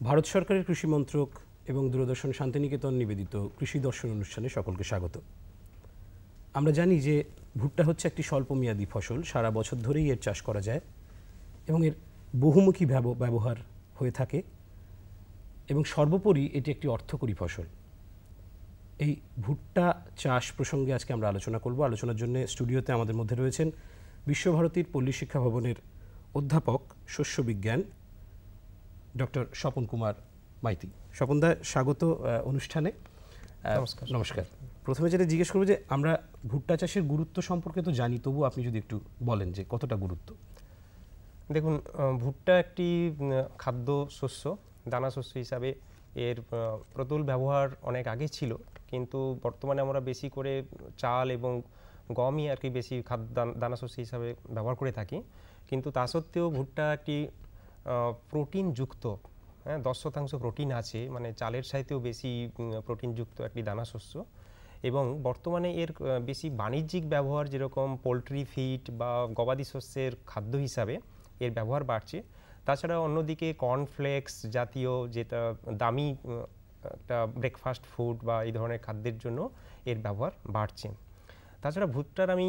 ভারত সরকারের কৃষি মন্ত্রক এবং দূরদর্শন শান্তিনিকেতন নিবেদিত কৃষি দর্শন অনুষ্ঠানে সকলকে স্বাগত। আমরা জানি যে ভুট্টা হচ্ছে একটি স্বল্পমেয়াদী ফসল, সারা বছর ধরেই এর চাষ করা যায় এবং এর বহুমুখী ব্যবহার হয়ে থাকে এবং সর্বোপরি এটি একটি অর্থকরী ফসল। এই ভুট্টা চাষ প্রসঙ্গে আজকে আমরা আলোচনা করব। আলোচনার জন্য স্টুডিওতে আমাদের মধ্যে রয়েছেন বিশ্বভারতীর পল্লী শিক্ষা ভবনের অধ্যাপক শস্য বিজ্ঞান ডক্টর স্বপন কুমার মাইতি। স্বপনদা, স্বাগত অনুষ্ঠানে। নমস্কার। প্রথমে যেটা জিজ্ঞেস করবো যে আমরা ভুট্টা চাষের গুরুত্ব সম্পর্কে তো জানি, তবু আপনি যদি একটু বলেন যে কতটা গুরুত্ব। দেখুন, ভুট্টা একটি খাদ্য শস্য, দানা শস্য হিসাবে এর প্রতুল ব্যবহার অনেক আগে ছিল, কিন্তু বর্তমানে আমরা বেশি করে চাল এবং গমই আর কি বেশি দানা শস্য হিসাবে ব্যবহার করে থাকি। কিন্তু তা সত্ত্বেও ভুট্টা একটি প্রোটিনযুক্ত, 10% প্রোটিন আছে, মানে চালের সাথেও বেশি প্রোটিনযুক্ত একটি দানা শস্য। এবং বর্তমানে এর বেশি বাণিজ্যিক ব্যবহার, যেরকম পোলট্রি ফিড বা গবাদি শস্যের খাদ্য হিসাবে এর ব্যবহার বাড়ছে। তাছাড়া অন্যদিকে কর্নফ্লেক্স জাতীয় যেটা দামি একটা ব্রেকফাস্ট ফুড বা এই ধরনের খাদ্যের জন্য এর ব্যবহার বাড়ছে। তাছাড়া ভুট্টার আমি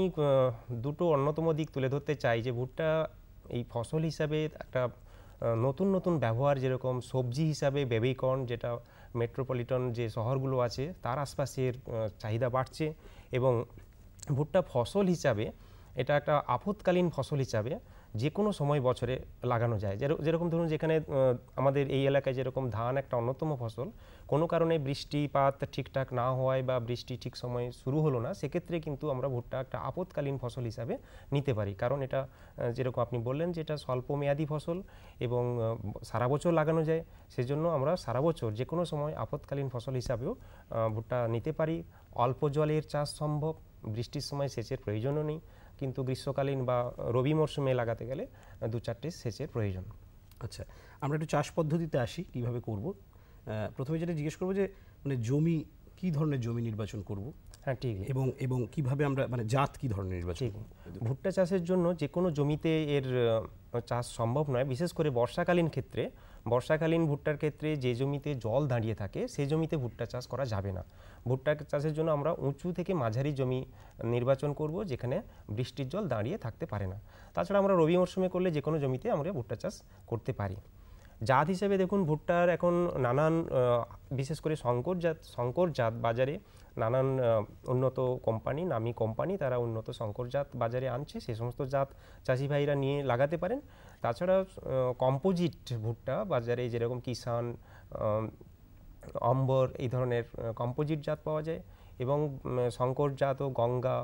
দুটো অন্যতম দিক তুলে ধরতে চাই, যে ভুট্টা এই ফসল হিসাবে একটা নতুন নতুন ব্যবহার, যেরকম সবজি হিসাবে বেবিকর্ন, যেটা মেট্রোপলিটন যে শহরগুলো আছে তার আশপাশের চাহিদা বাড়ছে। এবং ভুট্টা ফসল হিসাবে এটা একটা আপৎকালীন ফসল হিসাবে যে কোনো সময় বছরে লাগানো যায়। যেরকম ধরুন, যেখানে আমাদের এই এলাকায় যেরকম ধান একটা অন্যতম ফসল, কোনো কারণে বৃষ্টিপাত ঠিকঠাক না হওয়ায় বা বৃষ্টি ঠিক সময় শুরু হলো না, সেক্ষেত্রে কিন্তু আমরা ভুট্টা একটা আপৎকালীন ফসল হিসাবে নিতে পারি। কারণ এটা যেরকম আপনি বললেন যে এটা স্বল্পমেয়াদী ফসল এবং সারা বছর লাগানো যায়, সেজন্য আমরা সারা বছর যে কোনো সময় আপৎকালীন ফসল হিসাবেও ভুট্টা নিতে পারি। অল্প জলের চাষ সম্ভব, বৃষ্টির সময় সেচের প্রয়োজনও নেই, কিন্তু গ্রীষ্মকালীন বা রবি মরশুমে লাগাতে গেলে 2-4টে সেচের প্রয়োজন। আচ্ছা, আমরা একটু চাষ পদ্ধতিতে আসি, কিভাবে করব। প্রথমে যেটা জিজ্ঞেস করবো যে মানে জমি, কি ধরনের জমি নির্বাচন করব। হ্যাঁ, ঠিক। এবং কিভাবে আমরা মানে জাত কি ধরনের নির্বাচন করব। ভুট্টা চাষের জন্য যে কোনো জমিতে এর চাষ সম্ভব নয়, বিশেষ করে বর্ষাকালীন ক্ষেত্রে। বর্ষাকালীন ভুট্টার ক্ষেত্রে যে জমিতে জল দাঁড়িয়ে থাকে সেই জমিতে ভুট্টা চাষ করা যাবে না। ভুট্টা চাষের জন্য আমরা উঁচু থেকে মাঝারি জমি নির্বাচন করব, যেখানে বৃষ্টির জল দাঁড়িয়ে থাকতে পারে না। তাছাড়া আমরা রবি মরশুমে করলে যে কোনো জমিতে আমরা ভুট্টা চাষ করতে পারি। জাত হিসেবে দেখুন, ভুট্টার এখন নানান, বিশেষ করে শঙ্কর জাত বাজারে নানান উন্নত কোম্পানি, নামী কোম্পানি, তারা উন্নত শঙ্কর জাত বাজারে আনছে। সেই সমস্ত জাত চাষি ভাইরা নিয়ে লাগাতে পারেন। তাছাড়া কম্পোজিট ভুট্টা বাজারে, যেরকম কিষান, অম্বর, এই ধরনের কম্পোজিট জাত পাওয়া যায়। এবং শঙ্কর জাত ও গঙ্গা,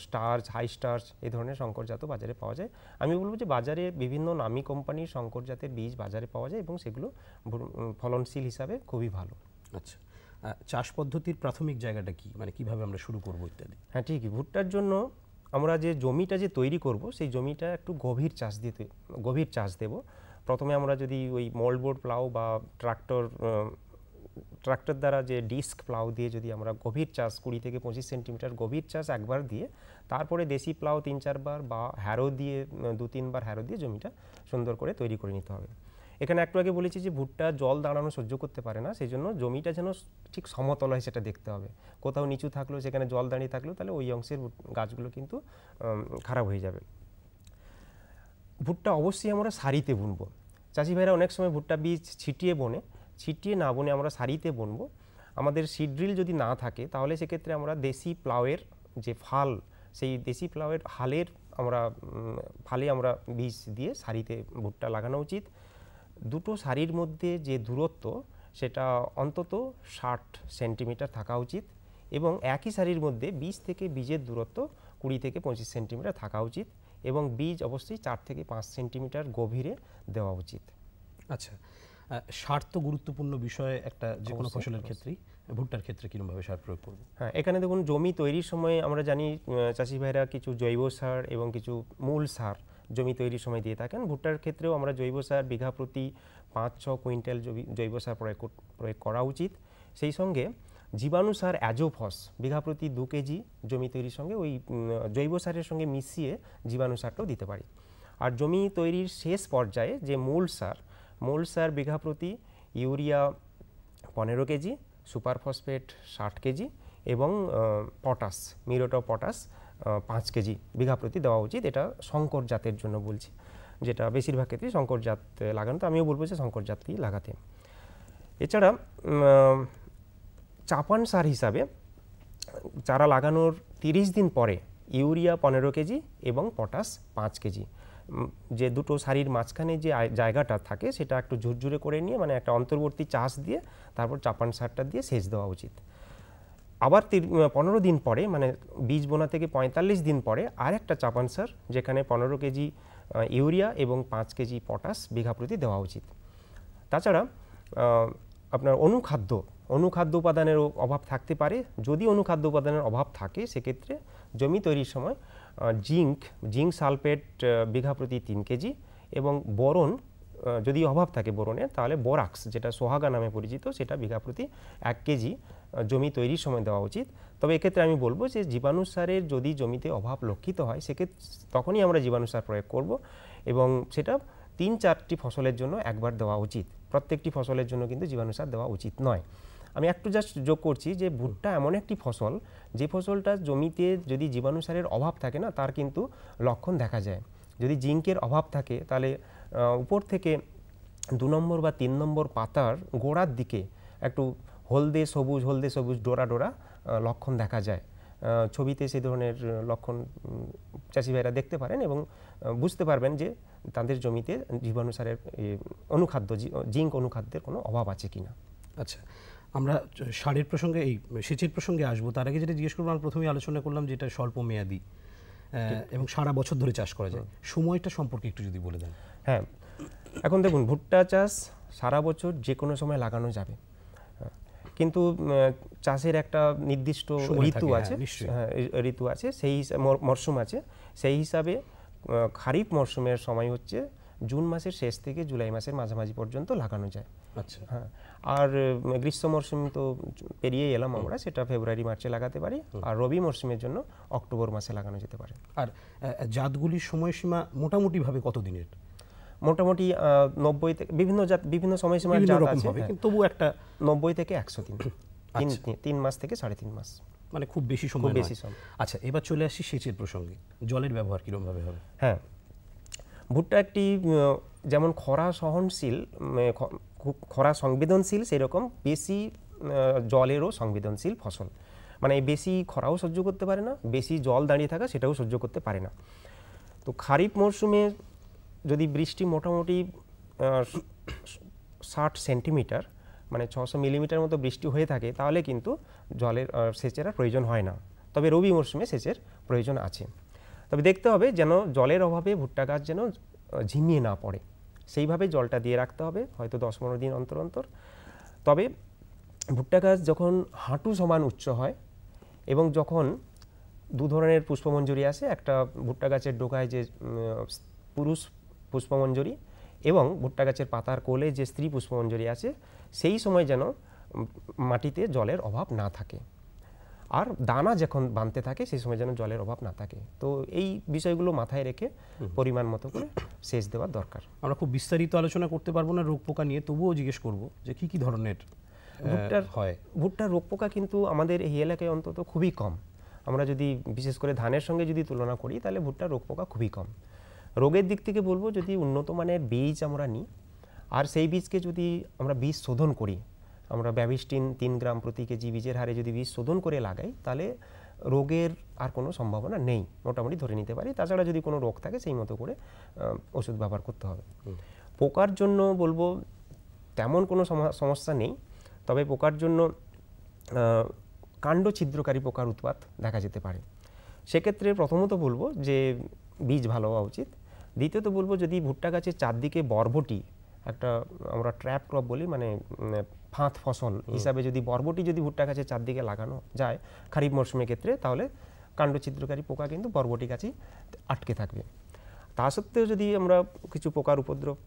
স্টার্চ, হাই স্টার্চ, এই ধরনের শঙ্কর জাতও বাজারে পাওয়া যায়। আমি বলবো যে বাজারে বিভিন্ন নামী কোম্পানির শঙ্কর জাতের বীজ বাজারে পাওয়া যায় এবং সেগুলো ফলনশীল হিসাবে খুবই ভালো। আচ্ছা, চাষ পদ্ধতির প্রাথমিক জায়গাটা কি, মানে কিভাবে আমরা শুরু করব ইত্যাদি। হ্যাঁ, ঠিকই। ভুট্টার জন্য আমরা যে জমিটা যে তৈরি করব, সেই জমিটা একটু গভীর চাষ দেব। প্রথমে আমরা যদি ওই মোল্ডবোর্ড প্লাউ বা ট্রাক্টর দ্বারা যে ডিস্ক প্লাউ দিয়ে যদি আমরা গভীর চাষ 20 থেকে 25 সেন্টিমিটার গভীর চাষ একবার দিয়ে, তারপরে দেশি প্লাউ 3-4 বার বা হ্যারো দিয়ে 2-3 বার হ্যারো দিয়ে জমিটা সুন্দর করে তৈরি করে নিতে হবে। এখানে একটু আগে বলেছি যে ভুট্টা জল দাঁড়ানো সহ্য করতে পারে না, সেই জন্য জমিটা যেন ঠিক সমতল হয় সেটা দেখতে হবে। কোথাও নিচু থাকলেও, সেখানে জল দাঁড়িয়ে থাকলেও, তাহলে ওই অংশের গাছগুলো কিন্তু খারাপ হয়ে যাবে। ভুট্টা অবশ্যই আমরা সারিতে বুনবো। চাষি ভাইরা অনেক সময় ভুট্টা বীজ ছিটিয়ে না বনে আমরা সারিতে বুনবো। আমাদের সিড ড্রিল যদি না থাকে, তাহলে সেক্ষেত্রে আমরা দেশি প্লাউয়ের যে ফাল, সেই দেশি প্লাউয়ের ফালে আমরা বীজ দিয়ে সারিতে ভুট্টা লাগানো উচিত। দুটো সারির মধ্যে যে দূরত্ব, সেটা অন্তত 60 সেন্টিমিটার থাকা উচিত এবং একই সারির মধ্যে বীজ থেকে বীজের দূরত্ব 20 থেকে 25 সেন্টিমিটার থাকা উচিত এবং বীজ অবশ্যই 4 থেকে 5 সেন্টিমিটার গভীরে দেওয়া উচিত। আচ্ছা, সার তো গুরুত্বপূর্ণ বিষয় একটা যে কোনো ফসলের ক্ষেত্রেই। ভুট্টার ক্ষেত্রে কীরকমভাবে সার প্রয়োগ করব? হ্যাঁ, এখানে দেখুন, জমি তৈরির সময় আমরা জানি চাষি ভাইরা কিছু জৈব সার এবং কিছু মূল সার জমি তৈরির সময় দিয়ে থাকেন। ভুট্টার ক্ষেত্রেও আমরা জৈব সার বিঘা প্রতি 5-6 কুইন্টাল জৈব সার প্রয়োগ করা উচিত। সেই সঙ্গে জীবাণু সার অ্যাজোফস বিঘা প্রতি 2 কেজি জমি তৈরির সঙ্গে ওই জৈব সারের সঙ্গে মিশিয়ে জীবাণু সারটাও দিতে পারি। আর জমি তৈরির শেষ পর্যায়ে যে মূল সার বিঘা প্রতি urea 15 KG, super phosphate 60 KG এবং potash, muriate of potash 5 KG বিঘা প্রতি দেওয়া উচিত। এটা শঙ্কর জাতের জন্য বলছি, যেটা বেশিরভাগ ক্ষেত্রেই শঙ্কর জাত লাগানো, তো আমিও বলবো যে শঙ্কর জাতই লাগাতে। এছাড়া চাপান সার হিসাবে চারা লাগানোর 30 দিন পরে ইউরিয়া 15 কেজি এবং পটাশ 5 কেজি, যে দুটো সারির মাঝখানে যে জায়গাটা থাকে সেটা একটু ঝুরঝুরে করে নিয়ে, মানে একটা অন্তর্বর্তী চাষ দিয়ে তারপর চাপান সারটা দিয়ে সেচ দেওয়া উচিত। আবার 15 দিন পরে, মানে বীজ বোনা থেকে 45 দিন পরে আর একটা চাপান সার, যেখানে 15 কেজি ইউরিয়া এবং 5 কেজি পটাশ বিঘা প্রতি দেওয়া উচিত। তাছাড়া আপনার অনুখাদ্য উপাদানেরও অভাব থাকতে পারে। যদি অনুখাদ্য উপাদানের অভাব থাকে সেক্ষেত্রে জমি তৈরির সময় জিঙ্ক সালফেট বিঘা প্রতি 3 কেজি এবং বোরন, যদি অভাব থাকে বোরনের, তাহলে বোরাক্স, যেটা সোহাগা নামে পরিচিত, সেটা বিঘা প্রতি 1 কেজি জমি তৈরির সময় দেওয়া উচিত। তবে এক্ষেত্রে আমি বলবো যে জীবাণু সারের যদি জমিতে অভাব লক্ষিত হয় সেক্ষেত্রে তখনই আমরা জীবাণু সার প্রয়োগ করব, এবং সেটা 3-4টি ফসলের জন্য একবার দেওয়া উচিত। প্রত্যেকটি ফসলের জন্য কিন্তু জীবাণু সার দেওয়া উচিত নয়। আমি একটু জাস্ট যোগ করছি যে ভুট্টা এমন একটি ফসল, যে ফসলটা জমিতে যদি জীবাণু সারের অভাব থাকে না, তার কিন্তু লক্ষণ দেখা যায়। যদি জিঙ্কের অভাব থাকে তাহলে উপর থেকে 2 নম্বর বা 3 নম্বর পাতার গোড়ার দিকে একটু হলদে সবুজ ডোরা লক্ষণ দেখা যায়। ছবিতে সেই ধরনের লক্ষণ চাষি ভাইরা দেখতে পারেন এবং বুঝতে পারবেন যে তাদের জমিতে জীবাণু সারের জিঙ্ক অনুখাদ্যের কোনো অভাব আছে কিনা। আচ্ছা, আমরা সারের প্রসঙ্গে, এই সেচের প্রসঙ্গে আসবো। তার আগে যেটা জিজ্ঞেস করবো, আমরা প্রথমেই আলোচনা করলাম যেটা স্বল্প মেয়াদি এবং সারা বছর ধরে চাষ করা যায়, সময়টা সম্পর্কে একটু যদি বলে দেন। হ্যাঁ, এখন দেখুন, ভুট্টা চাষ সারা বছর যে কোনো সময় লাগানো যাবে, কিন্তু চাষের একটা নির্দিষ্ট ঋতু আছে, সেই মরশুম আছে। সেই হিসাবে খারিফ মরশুমের সময় হচ্ছে জুন মাসের শেষ থেকে জুলাই মাসের মাঝামাঝি পর্যন্ত লাগানো যায়। আচ্ছা, হ্যাঁ, আর গ্রীষ্ম মরশুম তো পেরিয়ে এলাম আমরা, সেটা ফেব্রুয়ারি মার্চে লাগাতে পারি, আর রবি মরশুমের জন্য অক্টোবর মাসে লাগানো যেতে পারে। আর জাতগুলির সময়সীমা মোটামুটিভাবে কতদিনের? মোটামুটি 90 থেকে বিভিন্ন সময়সীমার জাত আছে, কিন্তু তবু একটা 90 থেকে 100 দিন, 3 মাস থেকে 3.5 মাস, মানে খুব বেশি সময়। আচ্ছা, এবার চলে আসি সেচের প্রসঙ্গে। জলের ব্যবহার কিরকম ভাবে হবে? হ্যাঁ, ভুট্টা একটি যেমন খরা সহনশীল, খরা সংবেদনশীল, সেরকম বেশি জলেরও সংবেদনশীল ফসল। মানে বেশি খরাও সহ্য করতে পারে না, বেশি জল দাঁড়িয়ে থাকা সেটাও সহ্য করতে পারে না। তো খারিফ মরশুমে যদি বৃষ্টি মোটামুটি 60 সেন্টিমিটার, মানে 600 মিলিমিটার মতো বৃষ্টি হয়ে থাকে, তাহলে কিন্তু জলের সেচের প্রয়োজন হয় না। তবে রবি মরশুমে সেচের প্রয়োজন আছে। তবে দেখতে হবে যেন জলের অভাবে ভুট্টা গাছ যেন ঝিমিয়ে না পড়ে, সেইভাবে জলটা দিয়ে রাখতে হবে, হয়তো 10-15 দিন অন্তর অন্তর। তবে ভুট্টা গাছ যখন হাঁটু সমান উচ্চ হয় এবং যখন 2 ধরনের পুষ্পমঞ্জরি আসে, একটা ভুট্টা গাছের ডোকায় যে পুরুষ পুষ্পমঞ্জরি এবং ভুট্টা গাছের পাতার কোলে যে স্ত্রী পুষ্পমঞ্জরি আছে, সেই সময় যেন মাটিতে জলের অভাব না থাকে, আর দানা যখন বাঁধতে থাকে সেই সময় যেন জলের অভাব না থাকে। তো এই বিষয়গুলো মাথায় রেখে পরিমাণ মতো করে সেচ দেওয়ার দরকার। আমরা খুব বিস্তারিত আলোচনা করতে পারবো না রোগ পোকা নিয়ে, তবুও জিজ্ঞেস করব যে কি ধরনের ভুট্টার রোগ পোকা কিন্তু আমাদের এই এলাকায় অন্তত খুবই কম। আমরা যদি বিশেষ করে ধানের সঙ্গে যদি তুলনা করি, তাহলে ভুট্টার রোগ পোকা খুবই কম। রোগের দিক থেকে বলবো, যদি উন্নত মানের বীজ আমরা নিই আর সেই বীজকে যদি আমরা বীজ শোধন করি, আমরা ব্যাভিস্টিন 3 গ্রাম প্রতি কেজি বীজের হারে যদি বীজ শোধন করে লাগাই, তাহলে রোগের আর কোনো সম্ভাবনা নেই, মোটামুটি ধরে নিতে পারি। তাছাড়া যদি কোনো রোগ থাকে সেই মতো করে ওষুধ ব্যবহার করতে হবে। পোকার জন্য বলবো তেমন কোনো সমস্যা নেই, তবে পোকার জন্য কাণ্ড ছিদ্রকারী পোকার উৎপাত দেখা যেতে পারে। সেক্ষেত্রে প্রথমত বলবো যে বীজ ভালো হওয়া উচিত। দ্বিতীয়ত বলবো, যদি ভুট্টা গাছের চারদিকে বরবটি, একটা আমরা ট্র্যাপ ক্রপ বলি, মানে ফাঁদ ফসল হিসাবে যদি বরবটি যদি ভুট্টা গাছের চারদিকে লাগানো যায় খারিফ মরশুমের ক্ষেত্রে, তাহলে কাণ্ড ছিদ্রকারী পোকা কিন্তু বরবটি গাছেই আটকে থাকবে। তা সত্ত্বেও যদি আমরা কিছু পোকার উপদ্রব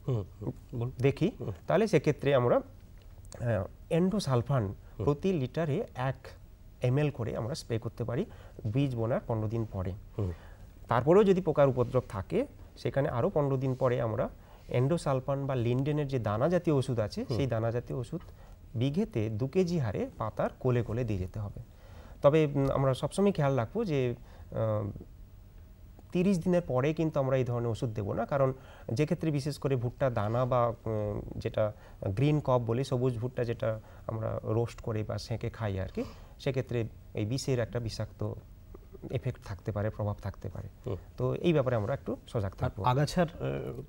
দেখি, তাহলে সেক্ষেত্রে আমরা এন্ডোসালফান প্রতি লিটারে 1 ml করে আমরা স্প্রে করতে পারি বীজ বোনার 15 দিন পরে। তারপরেও যদি পোকার উপদ্রব থাকে, সেখানে আরও 15 দিন পরে আমরা এন্ডোসালফান বা লিন্ডেনের যে দানা জাতীয় ওষুধ আছে সেই দানা জাতীয় ওষুধ বিঘেতে 2 কেজি হারে পাতার কোলে কোলে দিয়ে যেতে হবে। তবে আমরা সবসময় খেয়াল রাখবো যে 30 দিনের পরে কিন্তু আমরা এই ধরনের ওষুধ দেবো না, কারণ যে ক্ষেত্রে বিশেষ করে ভুট্টা দানা বা যেটা গ্রিন কপ বলি, সবুজ ভুট্টা যেটা আমরা রোস্ট করে বা সেঁকে খাই আর কি, সেক্ষেত্রে এই বিষের একটা বিষাক্ত এফেক্ট থাকতে পারে, প্রভাব থাকতে পারে। তো এই ব্যাপারে আমরা একটু সজাগ থাকবো। আগাছার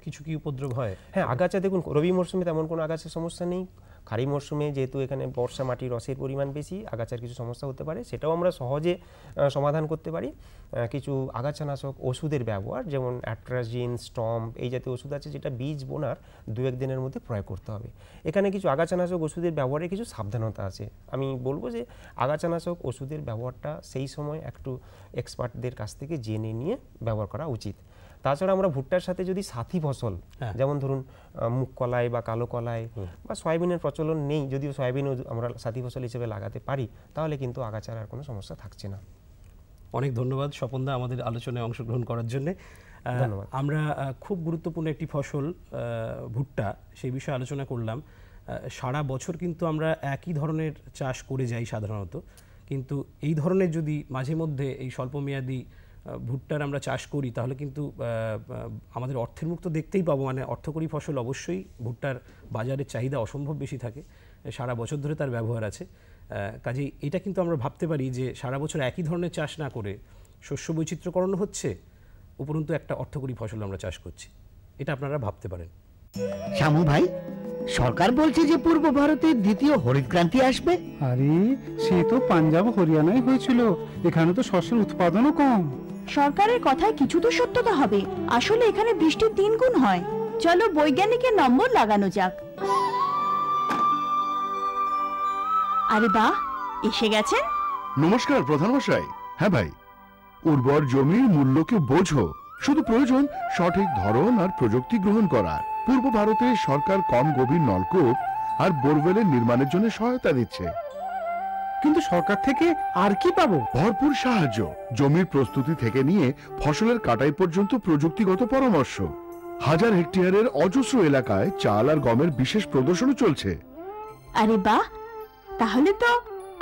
কিছু কি উপদ্রব হয়? হ্যাঁ, আগাছা দেখুন রবি মরশুমে তেমন কোনো আগাছার সমস্যা নেই। খারিফ মরশুমে যেহেতু এখানে বর্ষা মাটির রসের পরিমাণ বেশি, আগাছার কিছু সমস্যা হতে পারে, সেটাও আমরা সহজে সমাধান করতে পারি। কিছু আগাছানাশক ওষুধের ব্যবহার, যেমন অ্যাট্রাজিন, স্টম্প এই জাতীয় ওষুধ আছে যেটা বীজ বোনার 2-1 দিনের মধ্যে প্রয়োগ করতে হবে। এখানে কিছু আগাছানাশক ওষুধের ব্যবহারে কিছু সাবধানতা আছে। আমি বলবো যে আগাছানাশক ওষুধের ব্যবহারটা সেই সময় একটু এক্সপার্টদের কাছ থেকে জেনে নিয়ে ব্যবহার করা উচিত। তাছাড়া আমরা ভুট্টার সাথে যদি সাথী ফসল, যেমন ধরুন মুগ কলাই বা কালো কলাই বা সয়াবিনের প্রচলন নেই, যদিও সয়াবিনও আমরা সাথী ফসল হিসেবে লাগাতে পারি, তাহলে কিন্তু আগাছার আর কোনো সমস্যা থাকছে না। অনেক ধন্যবাদ স্বপনদা আমাদের আলোচনায় অংশগ্রহণ করার জন্য। আমরা খুব গুরুত্বপূর্ণ একটি ফসল ভুট্টা, সেই বিষয়ে আলোচনা করলাম। সারা বছর কিন্তু আমরা একই ধরনের চাষ করে যাই সাধারণত, কিন্তু এই ধরনের যদি মাঝে মধ্যে এই স্বল্পমেয়াদী ভুট্টার আমরা চাষ করি তাহলে কিন্তু আমাদের অর্থের মুখ তো দেখতেই পাবো, মানে অর্থকরী ফসল অবশ্যই ভুট্টার বাজারের চাহিদা অসম্ভব বেশি থাকে, সারা বছর ধরে তার ব্যবহার আছে। কাজেই এটা কিন্তু আমরা ভাবতে পারি যে সারা বছর একই ধরনের চাষ না করে শস্য বৈচিত্র্যকরণ হচ্ছে, উপরন্তু একটা অর্থকরী ফসল আমরা চাষ করছি, এটা আপনারা ভাবতে পারেন। শ্যামু ভাই, সরকার বলছে যে পূর্ব ভারতে দ্বিতীয় হরিত ক্রান্তি আসবে। আরে সে তো পাঞ্জাব হরিয়ানায় হয়েছিল, এখানে তো শস্যের উৎপাদনও কম। সরকারের কথায় কিছু তো সত্যতা হবে, আসলে এখানে বৃষ্টির 3 গুণ হয়। চলো বৈজ্ঞানিকের নম্বর লাগানো যাক। আরে বাহ, এসে গেছেন। নমস্কার প্রধানমশাই। হ্যাঁ ভাই, উর্বর জমির মূল্যকে বোঝো, শুধু প্রয়োজন সঠিক ধরন আর প্রযুক্তি গ্রহণ করার। পূর্ব ভারতে সরকার কম গভীর নলকূপ আর বোরওয়েলের নির্মাণের জন্য সহায়তা দিচ্ছে। কিন্তু সরকার থেকে আর কি পাবো? ভরপুর সাহায্য, জমির প্রস্তুতি থেকে নিয়ে ফসলের কাটাই পর্যন্ত প্রযুক্তিগত পরামর্শ। 1000 হেক্টয়ারের অজস্র এলাকায় চাল আর গমের বিশেষ প্রদর্শনী চলছে। আরে বাহ, তাহলে তো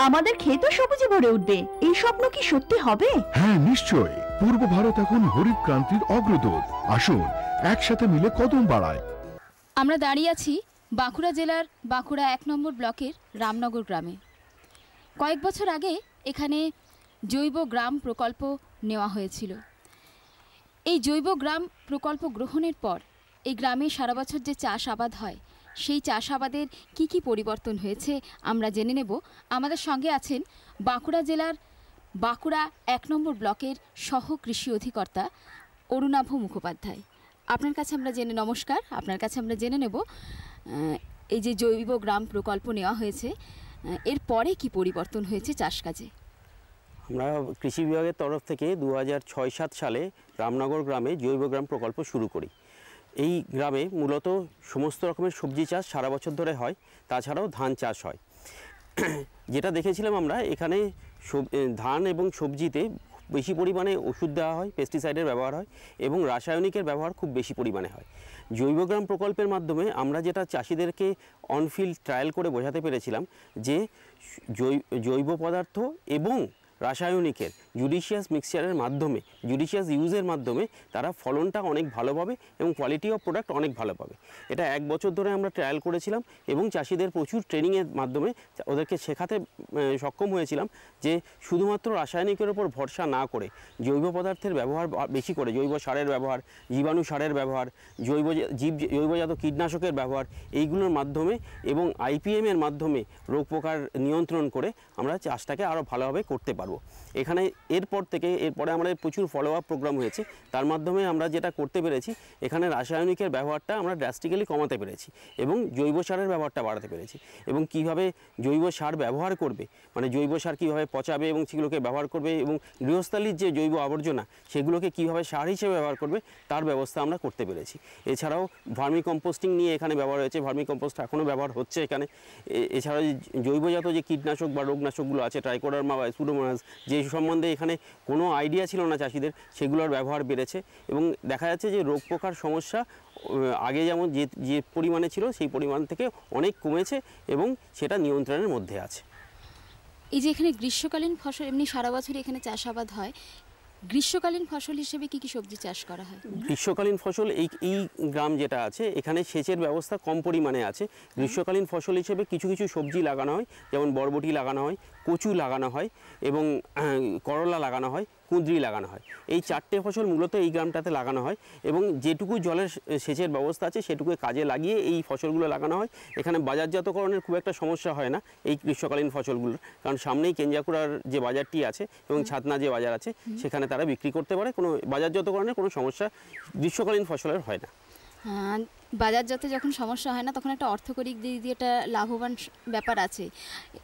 আমাদের ক্ষেত সবুজে ভরে উঠবে। এই স্বপ্ন কি সত্যি হবে? হ্যাঁ নিশ্চয়ই, পূর্ব ভারত এখন হরিত ক্রান্তির অগ্রদূত। আসুন একসাথে মিলে কদম বাড়ায়। আমরা দাঁড়িয়ে আছি বাঁকুড়া জেলার বাঁকুড়া 1 নম্বর ব্লকের রামনগর গ্রামে। কয়েক বছর আগে এখানে জৈব গ্রাম প্রকল্প নেওয়া হয়েছিল। এই জৈব গ্রাম প্রকল্প গ্রহণের পর এই গ্রামে সারা বছর যে চাষাবাদ হয়, সেই চাষাবাদের কি কি পরিবর্তন হয়েছে আমরা জেনে নেব। আমাদের সঙ্গে আছেন বাঁকুড়া জেলার বাঁকুড়া 1 নম্বর ব্লকের সহ কৃষি অধিকর্তা অরুণাভ মুখোপাধ্যায়। আপনার কাছে আমরা নমস্কার, আপনার কাছে আমরা জেনে নেব এই যে জৈব গ্রাম প্রকল্প নেওয়া হয়েছে, এর পরে কি পরিবর্তন হয়েছে চাষ কাজে। আমরা কৃষি বিভাগের তরফ থেকে 2006-07 সালে রামনগর গ্রামে জৈব গ্রাম প্রকল্প শুরু করি। এই গ্রামে মূলত সমস্ত রকমের সবজি চাষ সারা বছর ধরে হয়, তাছাড়াও ধান চাষ হয়। যেটা দেখেছিলাম আমরা এখানে ধান এবং সবজিতে বেশি পরিমাণে ওষুধ দেওয়া হয়, পেস্টিসাইডের ব্যবহার হয় এবং রাসায়নিকের ব্যবহার খুব বেশি পরিমাণে হয়। জৈবগ্রাম প্রকল্পের মাধ্যমে আমরা যেটা চাষিদেরকে অনফিল্ড ট্রায়াল করে বোঝাতে পেরেছিলাম যে জৈব পদার্থ এবং রাসায়নিকের জুডিশিয়াস মিক্সচারের মাধ্যমে, জুডিশিয়াস ইউজের মাধ্যমে তারা ফলনটা অনেক ভালো পাবে এবং কোয়ালিটি অফ প্রোডাক্ট অনেক ভালো পাবে। এটা 1 বছর ধরে আমরা ট্রায়াল করেছিলাম এবং চাষিদের প্রচুর ট্রেনিংয়ের মাধ্যমে ওদেরকে শেখাতে সক্ষম হয়েছিলাম যে শুধুমাত্র রাসায়নিকের ওপর ভরসা না করে জৈব পদার্থের ব্যবহার বেশি করে, জৈব সারের ব্যবহার, জীবাণু সারের ব্যবহার, জৈবজাত কীটনাশকের ব্যবহার, এইগুলোর মাধ্যমে এবং আইপিএমের মাধ্যমে রোগ পোকার নিয়ন্ত্রণ করে আমরা চাষটাকে আরও ভালোভাবে করতে পারবো। এখানে এরপরে আমাদের প্রচুর ফলো আপ প্রোগ্রাম হয়েছে, তার মাধ্যমে আমরা যেটা করতে পেরেছি এখানে রাসায়নিকের ব্যবহারটা আমরা ড্রাস্টিক্যালি কমাতে পেরেছি এবং জৈব সারের ব্যবহারটা বাড়াতে পেরেছি। এবং কিভাবে জৈব সার ব্যবহার করবে, মানে জৈব সার কীভাবে পচাবে এবং সেগুলোকে ব্যবহার করবে এবং গৃহস্থালির যে জৈব আবর্জনা সেগুলোকে কীভাবে সার হিসেবে ব্যবহার করবে তার ব্যবস্থা আমরা করতে পেরেছি। এছাড়াও ভার্মি কম্পোস্টিং নিয়ে এখানে ব্যবহার হয়েছে, ভার্মি কম্পোস্ট এখনও ব্যবহার হচ্ছে এখানে। এছাড়াও জৈবজাত যে কীটনাশক বা রোগনাশকগুলো আছে, ট্রাইকোডার্মা বা স্যুডোমোনাস ভাইরাস যে সম্বন্ধে এখানে কোনো আইডিয়া ছিল না চাষিদের, সেগুলোর ব্যবহার বেড়েছে এবং দেখা যাচ্ছে যে রোগ পোকার সমস্যা আগে যেমন যে পরিমাণে ছিল সেই পরিমাণ থেকে অনেক কমেছে এবং সেটা নিয়ন্ত্রণের মধ্যে আছে। এই যে এখানে গ্রীষ্মকালীন ফসল, এমনি সারা বছরই এখানে চাষাবাদ হয়, গ্রীষ্মকালীন ফসল হিসেবে কি কি সবজি চাষ করা হয়? গ্রীষ্মকালীন ফসল এই গ্রাম যেটা আছে এখানে সেচের ব্যবস্থা কম পরিমাণে আছে। গ্রীষ্মকালীন ফসল হিসেবে কিছু কিছু সবজি লাগানো হয়, যেমন বরবটি লাগানো হয়, কচু লাগানো হয় এবং করলা লাগানো হয়, কুঁদরি লাগানো হয়। এই 4টে ফসল মূলত এই গ্রামটাতে লাগানো হয় এবং যেটুকু জলের সেচের ব্যবস্থা আছে সেটুকু কাজে লাগিয়ে এই ফসলগুলো লাগানো হয়। এখানে বাজারজাতকরণের খুব একটা সমস্যা হয় না এই গ্রীষ্মকালীন ফসলগুলোর, কারণ সামনেই কেঞ্জাকুড়ার যে বাজারটি আছে এবং ছাতনা যে বাজার আছে সেখানে তারা বিক্রি করতে পারে। কোনো বাজারজাতকরণের কোনো সমস্যা গ্রীষ্মকালীন ফসলের হয় না। বাজারজাতে যখন সমস্যা হয় না তখন একটা অর্থকরী দিক দিয়ে একটা লাভবান ব্যাপার আছে।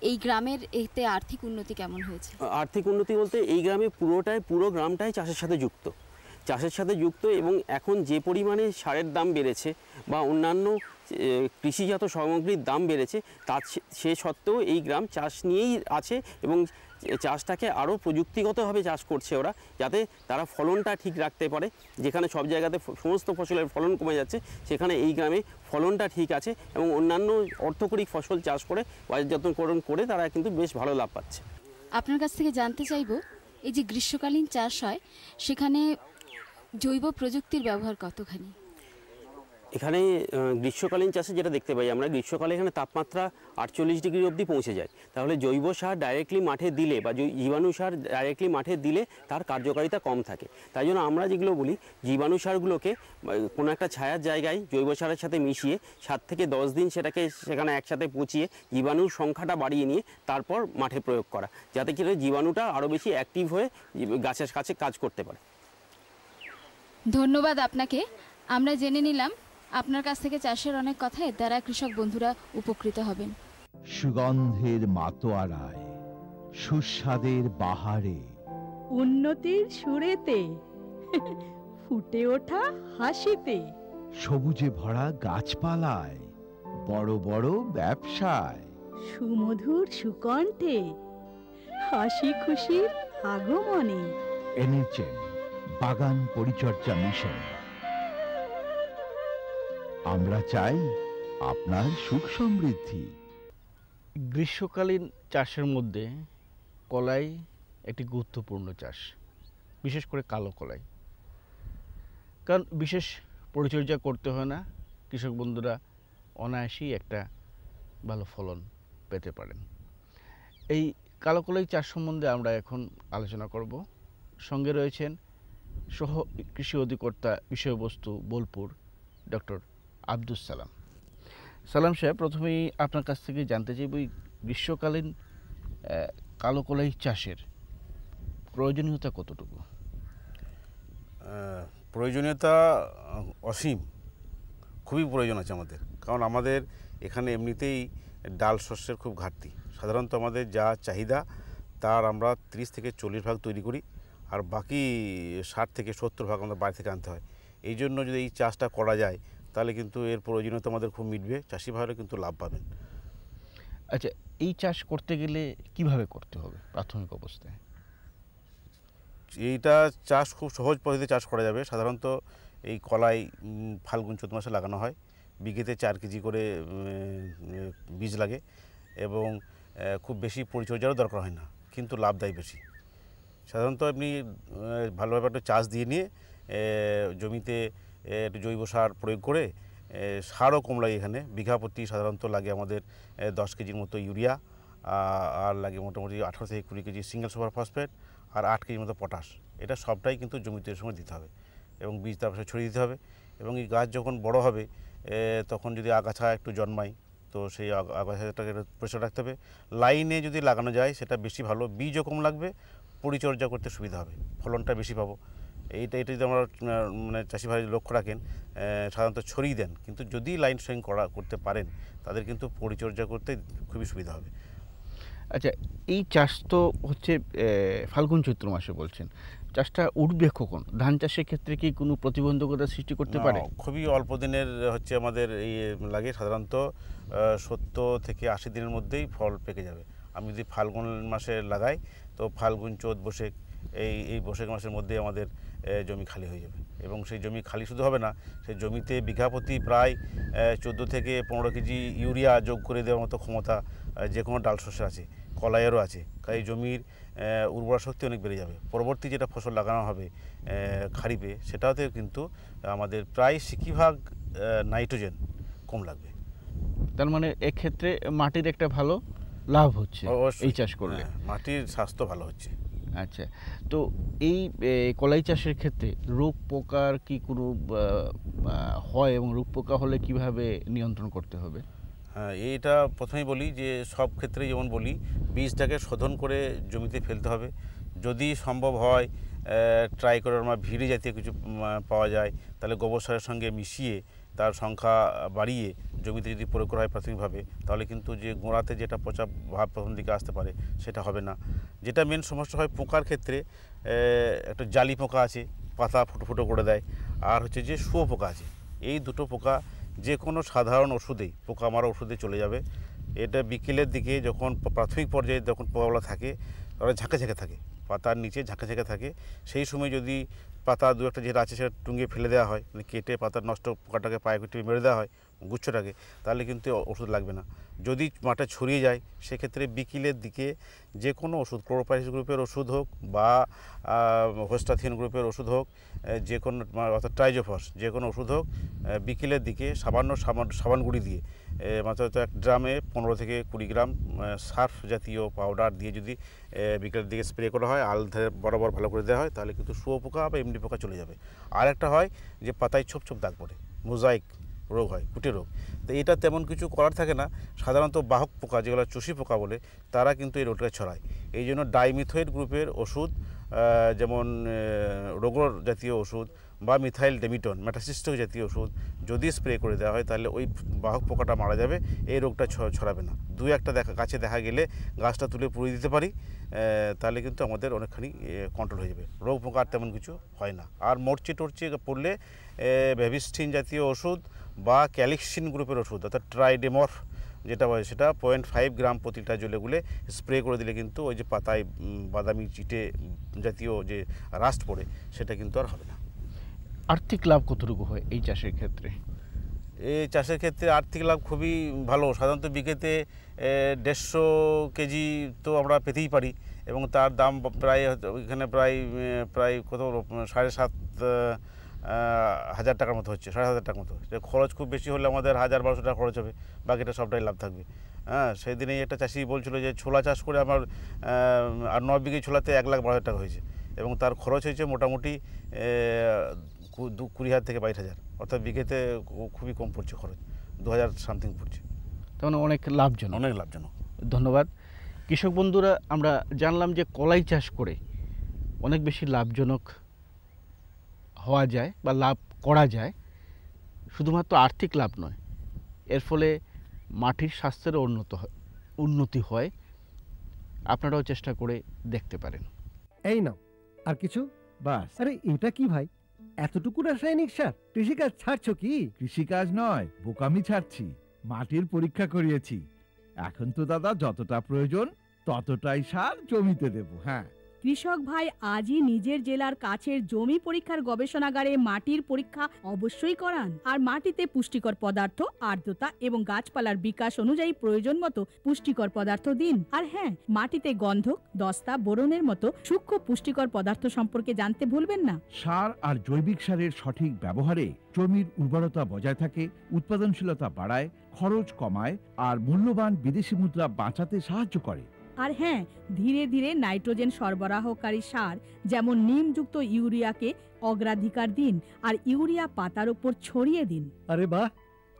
এই গ্রামের এতে আর্থিক উন্নতি কেমন হয়েছে? আর্থিক উন্নতি বলতে এই গ্রামে পুরো গ্রামটাই চাষের সাথে যুক্ত এবং এখন যে পরিমাণে সারের দাম বেড়েছে বা অন্যান্য কৃষিজাত সামগ্রীর দাম বেড়েছে তার সে সত্ত্বেও এই গ্রাম চাষ নিয়েই আছে এবং চাষটাকে আরও প্রযুক্তিগতভাবে চাষ করছে ওরা, যাতে তারা ফলনটা ঠিক রাখতে পারে। যেখানে সব জায়গাতে সমস্ত ফসলের ফলন কমে যাচ্ছে, সেখানে এই গ্রামে ফলনটা ঠিক আছে এবং অন্যান্য অর্থকরী ফসল চাষ করে বাজারজাতকরণ করে তারা কিন্তু বেশ ভালো লাভ পাচ্ছে। আপনার কাছ থেকে জানতে চাইবো, এই যে গ্রীষ্মকালীন চাষ হয় সেখানে জৈব প্রযুক্তির ব্যবহার কতখানি? এখানে গ্রীষ্মকালীন চাষে যেটা দেখতে পাই আমরা, গ্রীষ্মকালে এখানে তাপমাত্রা 48 ডিগ্রি অবধি পৌঁছে যায়। তাহলে জৈব সার ডাইরেক্টলি মাঠে দিলে বা জীবাণু সার ডাইরেক্টলি মাঠে দিলে তার কার্যকারিতা কম থাকে। তাই জন্য আমরা যেগুলো বলি, জীবাণু সারগুলোকে কোনো একটা ছায়ার জায়গায় জৈব সারের সাথে মিশিয়ে 7 থেকে 10 দিন সেখানে একসাথে পচিয়ে জীবাণুর সংখ্যাটা বাড়িয়ে নিয়ে তারপর মাঠে প্রয়োগ করা, যাতে কি জীবাণুটা আরও বেশি অ্যাক্টিভ হয়ে গাছের কাছে কাজ করতে পারে। ধন্যবাদ আপনাকে। আমরা জেনে নিলাম আপনার কাছ থেকে চাষের অনেক কথা, এর দ্বারা কৃষক বন্ধুরা উপকৃত হবেন। সুগন্ধের মাতোয়ারায়, সুস্বাদের বাহারে, উন্নতির সুরেতে, ফুটে ওঠা হাসিতে, সবুজে ভরা গাছপালায়, বড় বড় ব্যবসায়, সুমধুর সুকণ্ঠে, হাসি খুশির আগমনে। এনেছেন বাগান পরিচর্যা মিশন। আমরা চাই আপনার সুখ সমৃদ্ধি। গ্রীষ্মকালীন চাষের মধ্যে কলাই একটি গুরুত্বপূর্ণ চাষ, বিশেষ করে কালো কলাই, কারণ বিশেষ পরিচর্যা করতে হয় না, কৃষক বন্ধুরা অনায়াসেই একটা ভালো ফলন পেতে পারেন। এই কালো কলাই চাষ সম্বন্ধে আমরা এখন আলোচনা করব। সঙ্গে রয়েছেন সহ কৃষি অধিকর্তা বিষয়বস্তু বোলপুর ডক্টর আব্দুস সালাম। সালাম সাহেব, প্রথমেই আপনার কাছ থেকে জানতে চাইব এই গ্রীষ্মকালীন কালো কলাই চাষের প্রয়োজনীয়তা কতটুকু? প্রয়োজনীয়তা অসীম, খুবই প্রয়োজন আছে আমাদের, কারণ আমাদের এখানে এমনিতেই ডাল শস্যের খুব ঘাটতি। সাধারণত আমাদের যা চাহিদা তার আমরা 30 থেকে 40 ভাগ তৈরি করি, আর বাকি 60 থেকে 70 ভাগ আমাদের বাইরে থেকে আনতে হয়। এই জন্য যদি এই চাষটা করা যায় তাহলে কিন্তু এর প্রয়োজনীয়তা আমাদের খুব মিটবে, চাষি ভাইরা কিন্তু লাভ পাবেন। আচ্ছা, এই চাষ করতে গেলে কিভাবে করতে হবে প্রাথমিক অবস্থায়? এইটা চাষ খুব সহজ পদ্ধতিতে চাষ করা যাবে। সাধারণত এই কলাই ফাল্গুন চৈত্র মাসে লাগানো হয়, বিঘেতে 4 কেজি করে বীজ লাগে এবং খুব বেশি পরিচর্যারও দরকার হয় না, কিন্তু লাভ দেয় বেশি। সাধারণত আপনি ভালোভাবে একটা চাষ দিয়ে নিয়ে জমিতে একটু জৈব সার প্রয়োগ করে, সারও কম লাগে এখানে, বিঘা প্রতি সাধারণত লাগে আমাদের 10 কেজির মতো ইউরিয়া, আর লাগে মোটামুটি 18 থেকে 20 কেজি সিঙ্গেল সুপার ফসফেট, আর 8 কেজির মতো পটাশ। এটা সবটাই কিন্তু জমিতে এর সময় দিতে হবে এবং বীজ তারপরে ছড়িয়ে দিতে হবে। এবং এই গাছ যখন বড় হবে তখন যদি আগাছা একটু জন্মায় তো সেই আগাছাটাকে পরিষ্কার রাখতে হবে। লাইনে যদি লাগানো যায় সেটা বেশি ভালো, বীজও কম লাগবে, পরিচর্যা করতে সুবিধা হবে, ফলনটা বেশি পাবো। এইটা যদি আমরা মানে চাষি ভাই লক্ষ্য রাখেন, সাধারণত ছড়িয়ে দেন, কিন্তু যদি লাইন সুইং করতে পারেন তাদের কিন্তু পরিচর্যা করতে খুবই সুবিধা হবে। আচ্ছা, এই চাষ তো হচ্ছে ফাল্গুন চৈত্র মাসে বলছেন, চাষটা উঠবে কখন? ধান চাষের ক্ষেত্রে কি কোনো প্রতিবন্ধকতা সৃষ্টি করতে পারে? খুবই অল্প দিনের হচ্ছে আমাদের এই লাগে, সাধারণত 70 থেকে 80 দিনের মধ্যেই ফল পেকে যাবে। আমি যদি ফাল্গুন মাসে লাগাই তো ফাল্গুন, চৈত, বৈশাখ এই বৈশাখ মাসের মধ্যে আমাদের জমি খালি হয়ে যাবে। এবং সেই জমি খালি শুধু হবে না, সেই জমিতে বিঘা প্রতি প্রায় 14 থেকে 15 কেজি ইউরিয়া যোগ করে দেওয়ার মতো ক্ষমতা যে কোনো ডাল শস্যের আছে, কলাইয়েরও আছে। কাজে জমির উর্বরা শক্তি অনেক বেড়ে যাবে। পরবর্তী যেটা ফসল লাগানো হবে খারিফে, সেটাতে কিন্তু আমাদের প্রায় 60% নাইট্রোজেন কম লাগবে। তার মানে এক্ষেত্রে মাটির একটা ভালো লাভ হচ্ছে এই চাষ করলে, মাটির স্বাস্থ্য ভালো হচ্ছে। আচ্ছা, তো এই কলাই চাষের ক্ষেত্রে রোগ পোকার কি কোনো হয় এবং রোগ পোকা হলে কিভাবে নিয়ন্ত্রণ করতে হবে? হ্যাঁ, এইটা প্রথমেই বলি যে সব ক্ষেত্রে যেমন বলি, বীজটাকে শোধন করে জমিতে ফেলতে হবে। যদি সম্ভব হয় ট্রাইকোডার্মা ভিড়ি জাতীয় কিছু পাওয়া যায়, তাহলে গোবর সারের সঙ্গে মিশিয়ে তার সংখ্যা বাড়িয়ে জমিতে যদি প্রয়োগ করা হয় প্রাথমিকভাবে, তাহলে কিন্তু যে গোড়াতে যেটা পচা ভাব প্রথম দিকে আসতে পারে সেটা হবে না। যেটা মেন সমস্যা হয় পোকার ক্ষেত্রে, একটা জালি পোকা আছে, পাতা ফুটো ফুটো করে দেয়, আর হচ্ছে যে শুঁয়ো পোকা আছে। এই দুটো পোকা যে কোনো সাধারণ ওষুধেই, পোকা মারা ওষুধে চলে যাবে। এটা বিকেলের দিকে যখন প্রাথমিক পর্যায়ে যখন পোকাগুলো থাকে, ওরা ঝাঁকে ঝাঁকে থাকে, পাতার নিচে ঝাঁকে ঝাঁকে থাকে, সেই সময় যদি পাতা দু একটা যেটা আছে সেটা টুঙ্গিয়ে ফেলে দেওয়া হয়, মানে কেটে পাতার নষ্ট পোকাটাকে পায়ে টিপে মেরে দেওয়া হয় গুচ্ছটাকে, তাহলে কিন্তু ওষুধ লাগবে না। যদি মাঠে ছড়িয়ে যায় সেক্ষেত্রে বিকেলের দিকে যে কোনো ওষুধ, ক্লোরোপাইরিস গ্রুপের ওষুধ হোক বা হোস্টাথিন গ্রুপের ওষুধ হোক, যে কোনো অর্থাৎ ট্রাইজোফস যে কোনো ওষুধ হোক, বিকেলের দিকে সাবান গুঁড়ি দিয়ে মাত্র এক ড্রামে 15 থেকে 20 গ্রাম সার্ফ জাতীয় পাউডার দিয়ে যদি বিকেলের দিকে স্প্রে করা হয়, আল ধারে বরাবর ভালো করে দেওয়া হয়, তাহলে কিন্তু শুঁয়ো পোকা বা এমনি পোকা চলে যাবে। আর একটা হয় যে পাতায় ছোপ ছোপ দাগ পড়ে, মোজাইক রোগ হয়, কুটে রোগ। তো এটা তেমন কিছু করার থাকে না, সাধারণত বাহক পোকা যেগুলো চুষি পোকা বলে, তারা কিন্তু এই রোগটাকে ছড়ায়। এই জন্য ডাইমিথয়েড গ্রুপের ওষুধ, যেমন রোগর জাতীয় ওষুধ বা মিথাইল ডেমিটন মেটাসিস্টিক জাতীয় ওষুধ যদি স্প্রে করে দেওয়া হয়, তাহলে ওই বাহক পোকাটা মারা যাবে, এই রোগটা ছড়াবে না। দু একটা গাছে দেখা গেলে গাছটা তুলে পুড়িয়ে দিতে পারি, তাহলে কিন্তু আমাদের অনেকখানি কন্ট্রোল হয়ে যাবে, রোগ পোকা আর তেমন কিছু হয় না। আর মরচি টরচি পড়লে ভ্যাভিস্টিন জাতীয় ওষুধ বা ক্যালিক্সিন গ্রুপের ওষুধ, অর্থাৎ ট্রাইডেমর্ফ যেটা হয়, সেটা 0.5 গ্রাম প্রতিটা জলে গুলে স্প্রে করে দিলে কিন্তু ওই যে পাতায় বাদামি চিটে জাতীয় যে রাস্ট পড়ে, সেটা কিন্তু আর হবে না। আর্থিক লাভ কতটুকু হয় এই চাষের ক্ষেত্রে? এই চাষের ক্ষেত্রে আর্থিক লাভ খুবই ভালো। সাধারণত বিঘেতে 150 কেজি তো আমরা পেতেই পারি, এবং তার দাম প্রায় এখানে প্রায় কত 7,500 টাকার মতো হচ্ছে, 7,500 টাকার মতো। খরচ খুব বেশি হলে আমাদের 1,000-1,200 টাকা খরচ হবে, বাকিটা সবটাই লাভ থাকবে। হ্যাঁ, সেই দিনেই একটা চাষি বলছিল যে ছোলা চাষ করে আমার আর 9 বিঘে ছোলাতে 1,12,000 টাকা হয়েছে, এবং তার খরচ হয়েছে মোটামুটি 20,000 থেকে 22,000, অর্থাৎ বিঘেতে খুবই কম পড়ছে খরচ, 2,000 সামথিং পড়ছে। তার অনেক লাভজনক। অনেক লাভজনক। ধন্যবাদ। কৃষক বন্ধুরা, আমরা জানলাম যে কলাই চাষ করে অনেক বেশি লাভজনক হওয়া যায় বা লাভ করা যায়, শুধুমাত্র আর্থিক লাভ নয়, এর ফলে মাটির স্বাস্থ্যেরও উন্নতি হয়। আপনারাও চেষ্টা করে দেখতে পারেন। এই নাও আর কিছু বাস। আরে এটা কি ভাই, এতটুকু রাসায়নিক সার? কৃষিকাজ ছাড়ছো কি? কৃষিকাজ নয়, বোকামি ছাড়ছি। মাটির পরীক্ষা করিয়েছি, এখন তো দাদা যতটা প্রয়োজন ততটাই সার জমিতে দেব। হ্যাঁ, কৃষক ভাই আজই নিজের জেলার কাছের জমি পরীক্ষার গবেষণাগারে মাটির পরীক্ষা অবশ্যই করান, আর মাটিতে পুষ্টিকর পদার্থ, আর্দ্রতা এবং গাছপালার বিকাশ অনুযায়ী প্রয়োজন মতো পুষ্টিকর পদার্থ দিন। আর হ্যাঁ, মাটিতে গন্ধক, দস্তা, বোরনের মতো সূক্ষ্ম পুষ্টিকর পদার্থ সম্পর্কে জানতে ভুলবেন না। সার আর জৈবিক সারের সঠিক ব্যবহারে জমির উর্বরতা বজায় থাকে, উৎপাদনশীলতা বাড়ায়, খরচ কমায় আর মূল্যবান বিদেশি মুদ্রা বাঁচাতে সাহায্য করে। আর হ্যাঁ, ধীরে ধীরে নাইট্রোজেন সরবরাহকারী সার যেমন নিমযুক্ত ইউরিয়াকে অগ্রাধিকার দিন, আর ইউরিয়া পাতার উপর ছড়িয়ে দিন। আরে বাহ,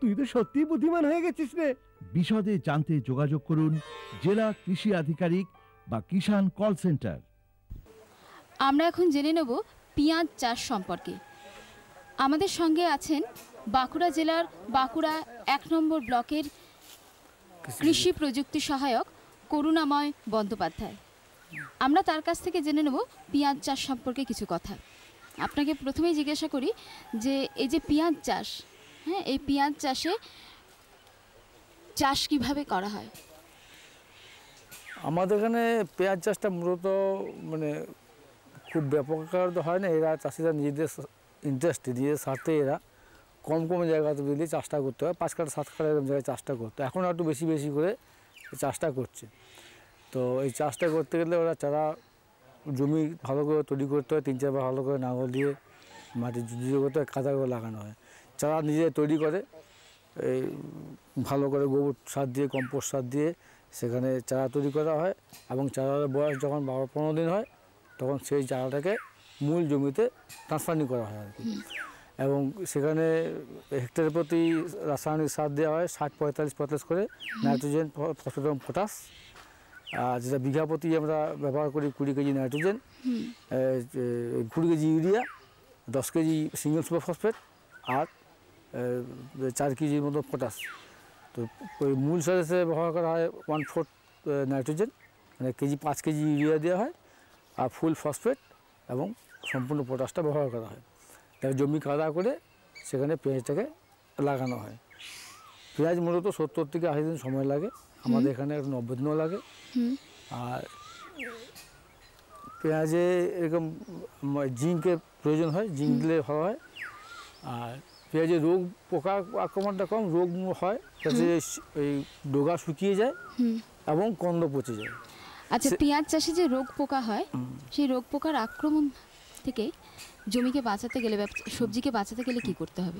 তুই তো সত্যিই বুদ্ধিমান হয়ে গেছিস রে। বিশদে জানতে যোগাযোগ করুন জেলা কৃষি আধিকারিক বা কিষাণ কল সেন্টার। আমরা এখন জেনে নেব পেঁয়াজ চাষ সম্পর্কে। আমাদের সঙ্গে আছেন বাঁকুড়া জেলার বাঁকুড়া 1 নম্বর ব্লকের কৃষি প্রযুক্তি সহায়ক করুণাময় বন্দ্যোপাধ্যায়। আমরা তার কাছ থেকে জেনে নেব পেঁয়াজ চাষ সম্পর্কে কিছু কথা। আপনাকে প্রথমেই জিজ্ঞাসা করি যে এই যে পেঁয়াজ চাষ, হ্যাঁ, এই পেঁয়াজ চাষে চাষ কিভাবে করা হয়? আমাদের এখানে পেঁয়াজ চাষটা মূলত মানে খুব ব্যাপক আকারে তো হয় না, এরা চাষিরা নিজেদের ইন্টারেস্টে নিজেদের স্বার্থে এরা কম কম জায়গাতে দিলে চাষটা করতে হয়, 5 কাঠা 7 কাঠা এরকম জায়গায় চাষটা করতে হয়। এখন একটু বেশি বেশি করে চাষটা করছে। তো এই চাষটা করতে গেলে ওরা চারা জমি ভালো করে তৈরি করতে হয়, 3-4 বার ভালো করে লাঙল দিয়ে মাটি জুড়িয়ে করতে হয়, কাদা করে লাগানো হয়। চারা নিজে তৈরি করে এই ভালো করে গোবর সার দিয়ে কম্পোস্ট সার দিয়ে সেখানে চারা তৈরি করা হয় এবং চারার বয়স যখন 12-15 দিন হয় তখন সেই চারাটাকে মূল জমিতে ট্রান্সফারিং করা হয় আর কি। এবং সেখানে হেক্টর প্রতি রাসায়নিক সার দেওয়া হয় 60-45 করে নাইট্রোজেন, ফসফেট এবং পটাশ। আর যেটা বিঘা প্রতি আমরা ব্যবহার করি 20 KG nitrogen, 20 KG urea, 10 KG single super phosphate আর 4 কেজির মতো পটাশ। তো ওই মূল সার হিসেবে ব্যবহার করা হয় 1/4 নাইট্রোজেন, মানে 5 কেজি ইউরিয়া দেওয়া হয় আর ফুল ফসফেট এবং সম্পূর্ণ পটাশটা ব্যবহার করা হয়। তাই জমি কাদা করে সেখানে পেঁয়াজটাকে লাগানো হয়। পেঁয়াজ মূলত 70 থেকে 80 দিন সময় লাগে, আমাদের এখানে 90 দিনও লাগে। আর পেঁয়াজে এরকম জিঙ্কের প্রয়োজন হয়, জিঙ্ক দিলে ভালো হয়। আর পেঁয়াজে রোগ পোকা আক্রমণটা কম, রোগ হয় যাতে এই ডগা শুকিয়ে যায় এবং কন্দ পচে যায়। আচ্ছা, পেঁয়াজ চাষে যে রোগ পোকা হয় সেই রোগ পোকার আক্রমণ থেকে জমিকে বাঁচাতে গেলে বা সবজিকে বাঁচাতে গেলে কি করতে হবে?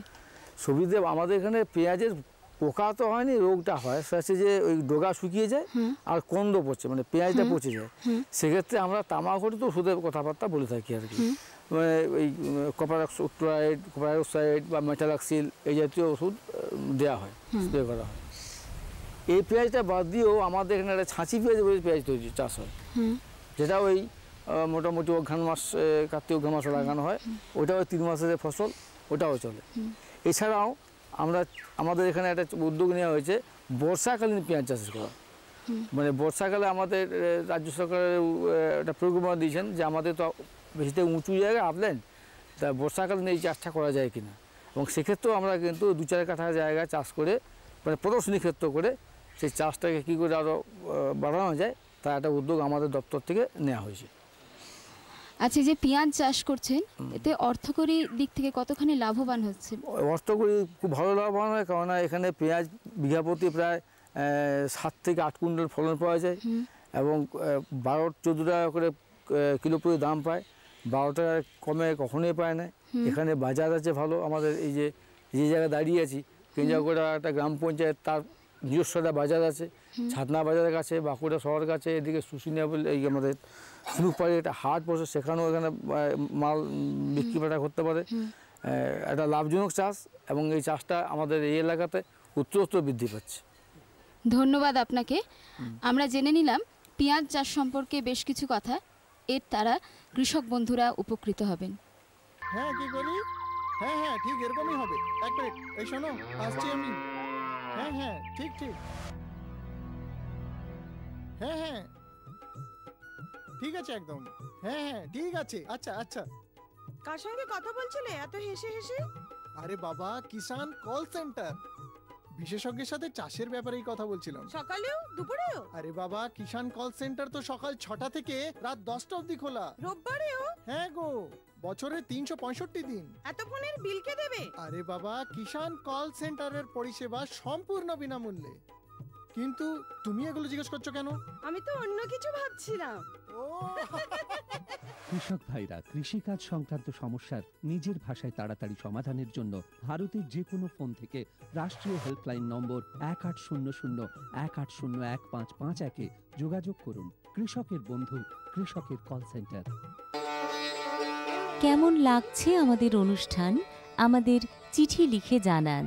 সবজিতে আমাদের এখানে পেঁয়াজের পোকা তো হয়নি, রোগটা হয় সেটা যে ওই ডগা শুকিয়ে যায় আর কন্দ পচে, মানে পেঁয়াজটা পচে যায়। সেক্ষেত্রে আমরা তামাকড়ি তো ওষুধের কথাবার্তা বলে থাকি আর কি, মানে ওই কপার অক্সাইড, কপার অক্সাইড বা মেটালাক্সিল এই জাতীয় ওষুধ দেওয়া হয়, স্প্রে করা হয়। এই পেঁয়াজটা বাদ দিয়েও আমাদের এখানে একটা ছাঁচি পেঁয়াজ বলে পেঁয়াজ তৈরি চাষ হয়, যেটা ওই মোটামুটি অঘ্রাণ মাস, কার্তিক অঘ্রাণ মাসে লাগানো হয়। ওটাও 3 মাসের ফসল, ওটাও চলে। এছাড়াও আমাদের এখানে একটা উদ্যোগ নেওয়া হয়েছে বর্ষাকালীন পেঁয়াজ চাষ করা। মানে বর্ষাকালে আমাদের রাজ্য সরকারের একটা প্রোগ্রাম দিয়েছেন যে আমাদের তো বেশিতে উঁচু জায়গা আপল্যান্ড, তা বর্ষাকালীন এই চাষটা করা যায় কিনা। এবং সেক্ষেত্রেও আমরা কিন্তু 2-4 কাঠা জায়গা চাষ করে, মানে প্রদর্শনী ক্ষেত্র করে সেই চাষটাকে কী করে আরও বাড়ানো যায় তা একটা উদ্যোগ আমাদের দপ্তর থেকে নেওয়া হয়েছে। আচ্ছা, যে পেঁয়াজ চাষ করছেন এতে অর্থকরী দিক থেকে কতখানি লাভবান হচ্ছে? অর্থকরী খুব ভালো লাভবান হয়, কারণ এখানে পেঁয়াজ বিঘা প্রতি প্রায় 7 থেকে 8 কুইন্টাল ফলন পাওয়া যায় এবং 12-14 টাকা করে কিলো প্রতি দাম পায়। 12 টাকা কমে কখনোই পায় না। এখানে বাজার আছে ভালো, আমাদের এই যে জায়গায় দাঁড়িয়ে আছি কেঞ্জাগোড়া একটা গ্রাম পঞ্চায়েত, তার নিজস্ব একটা বাজার আছে, ছাতনা বাজারের কাছে, বাঁকুড়া শহরের কাছে, এদিকে শুশুনিয়া বলে এই আমাদের ঝিনুকপাড়ি একটা হাট বসে, সেখানেও এখানে মাল বিক্রি বাটা করতে পারে। একটা লাভজনক চাষ এবং এই চাষটা আমাদের এই এলাকাতে উত্তরোত্তর বৃদ্ধি পাচ্ছে। ধন্যবাদ আপনাকে। আমরা জেনে নিলাম পেঁয়াজ চাষ সম্পর্কে বেশ কিছু কথা, এর দ্বারা কৃষক বন্ধুরা উপকৃত হবেন। হ্যাঁ, কি করি? হ্যাঁ হ্যাঁ, ঠিক এরকমই হবে। 1 মিনিট, এই শোনো, আসছি আমি। হ্যাঁ হ্যাঁ, ঠিক ঠিক। হ্যাঁ হ্যাঁ, ঠিক আছে একদম। হ্যাঁ হ্যাঁ, ঠিক আছে। আচ্ছা আচ্ছা। কার সঙ্গে কথা বলছিলে এত হেসে হেসে? আরে বাবা, কিষান কল সেন্টার, বিশেষজ্ঞের সাথে চাষের ব্যাপারেই কথা বলছিলাম। সকালেও দুপুরেও? আরে বাবা, কিষান কল সেন্টার তো সকাল 6টা থেকে রাত 10টা অবধি খোলা। রোববারেও? হ্যাঁ গো, বছরে 365 দিন। এত ফোনের বিল কে দেবে? আরে বাবা, কিষান কল সেন্টারের পরিষেবা সম্পূর্ণ বিনামূল্যে। কিন্তু তুমি এগুলো জিজ্ঞেস করছো কেন? আমি তো অন্য কিছু ভাবছিলাম। কৃষক ভাইরা কৃষিকাজ সংক্রান্ত সমস্যার নিজের ভাষায় তাড়াতাড়ি সমাধানের জন্য ভারতের যে কোনো ফোন থেকে রাষ্ট্রীয় হেল্পলাইন নম্বর 1800-1801-551-এ যোগাযোগ করুন। কৃষকের বন্ধু, কৃষকের কল সেন্টার। কেমন লাগছে আমাদের অনুষ্ঠান? আমাদের চিঠি লিখে জানান।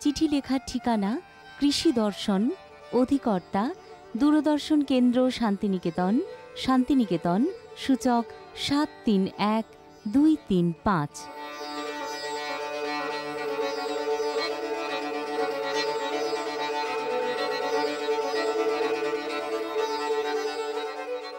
চিঠি লেখার ঠিকানা কৃষি দর্শন, অধিকর্তা দূরদর্শন কেন্দ্র, শান্তিনিকেতন, শান্তিনিকেতন, সূচক 731235।